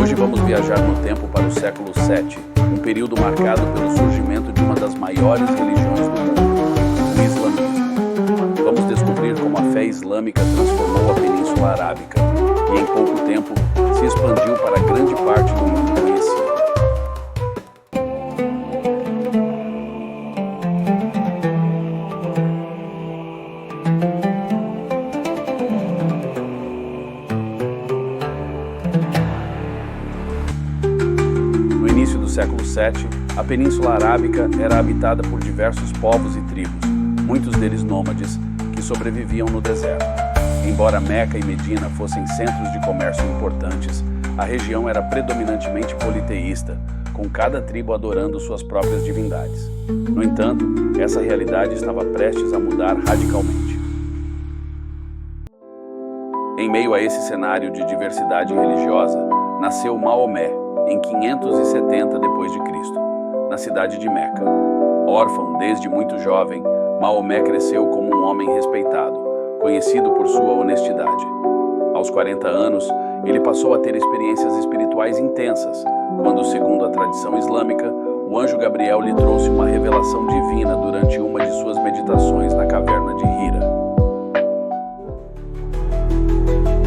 Hoje vamos viajar no tempo para o século VII, um período marcado pelo surgimento de uma das maiores religiões do mundo, o islamismo. Vamos descobrir como a fé islâmica transformou a Península Arábica e, em pouco tempo, se expandiu para grande parte do mundo conhecido. No início do século VII, a Península Arábica era habitada por diversos povos e tribos, muitos deles nômades, que sobreviviam no deserto. Embora Meca e Medina fossem centros de comércio importantes, a região era predominantemente politeísta, com cada tribo adorando suas próprias divindades. No entanto, essa realidade estava prestes a mudar radicalmente. Em meio a esse cenário de diversidade religiosa, nasceu Maomé, em 570 d.C., na cidade de Meca. Órfão desde muito jovem, Maomé cresceu como um homem respeitado, conhecido por sua honestidade. Aos 40 anos, ele passou a ter experiências espirituais intensas, quando, segundo a tradição islâmica, o anjo Gabriel lhe trouxe uma revelação divina durante uma de suas meditações na caverna de Hira.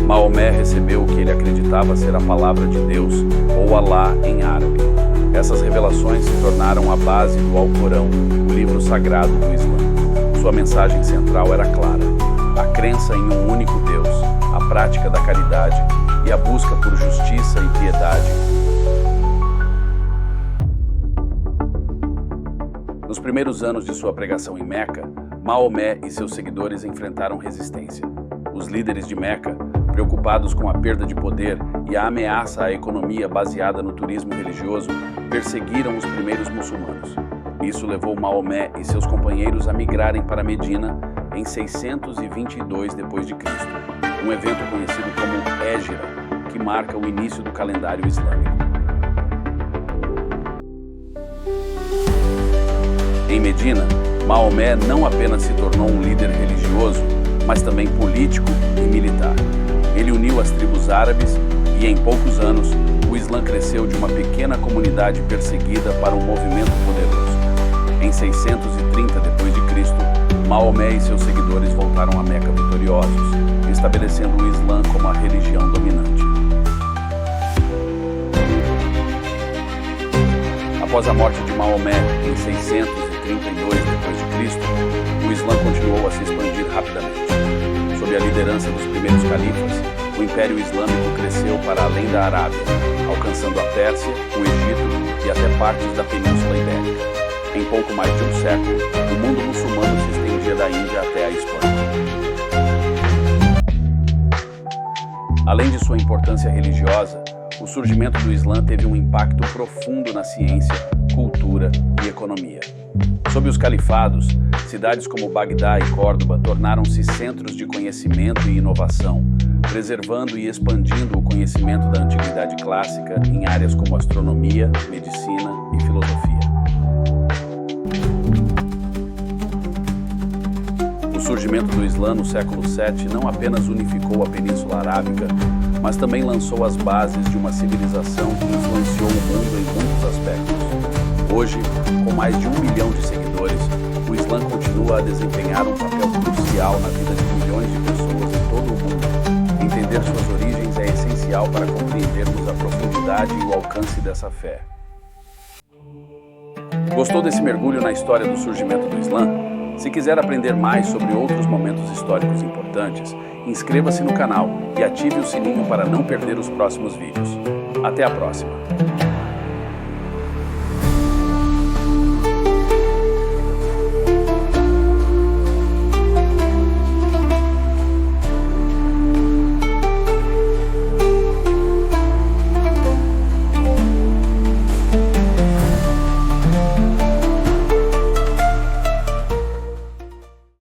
Maomé recebeu o que ele acreditava ser a palavra de Deus, ou Alá em árabe. Essas revelações se tornaram a base do Alcorão, o livro sagrado do Islã. Sua mensagem central era clara: a crença em um único Deus, a prática da caridade e a busca por justiça e piedade. Nos primeiros anos de sua pregação em Meca, Maomé e seus seguidores enfrentaram resistência. Os líderes de Meca, preocupados com a perda de poder e a ameaça à economia baseada no turismo religioso, perseguiram os primeiros muçulmanos. Isso levou Maomé e seus companheiros a migrarem para Medina em 622 d.C., um evento conhecido como Hégira, que marca o início do calendário islâmico. Em Medina, Maomé não apenas se tornou um líder religioso, mas também político e militar. Ele uniu as tribos árabes e, em poucos anos, o Islã cresceu de uma pequena comunidade perseguida para um movimento poderoso. Em 630 d.C., Maomé e seus seguidores voltaram a Meca vitoriosos, estabelecendo o Islã como a religião dominante. Após a morte de Maomé em 632 d.C., o Islã continuou a se expandir rapidamente. Sob a liderança dos primeiros califas, o Império Islâmico cresceu para além da Arábia, alcançando a Pérsia, o Egito e até partes da Península Ibérica. Em pouco mais de um século, o mundo muçulmano se estendia da Índia até a Espanha. Além de sua importância religiosa, o surgimento do Islã teve um impacto profundo na ciência, cultura e economia. Sob os califados, cidades como Bagdá e Córdoba tornaram-se centros de conhecimento e inovação, preservando e expandindo o conhecimento da antiguidade clássica em áreas como astronomia, medicina e filosofia. O surgimento do Islã no século VII não apenas unificou a Península Arábica, mas também lançou as bases de uma civilização que influenciou o mundo em muitos aspectos. Hoje, com mais de 1 milhão de seguidores, o Islã continua a desempenhar um papel crucial na vida de milhões de pessoas em todo o mundo. Entender suas origens é essencial para compreendermos a profundidade e o alcance dessa fé. Gostou desse mergulho na história do surgimento do Islã? Se quiser aprender mais sobre outros momentos históricos importantes, inscreva-se no canal e ative o sininho para não perder os próximos vídeos. Até a próxima!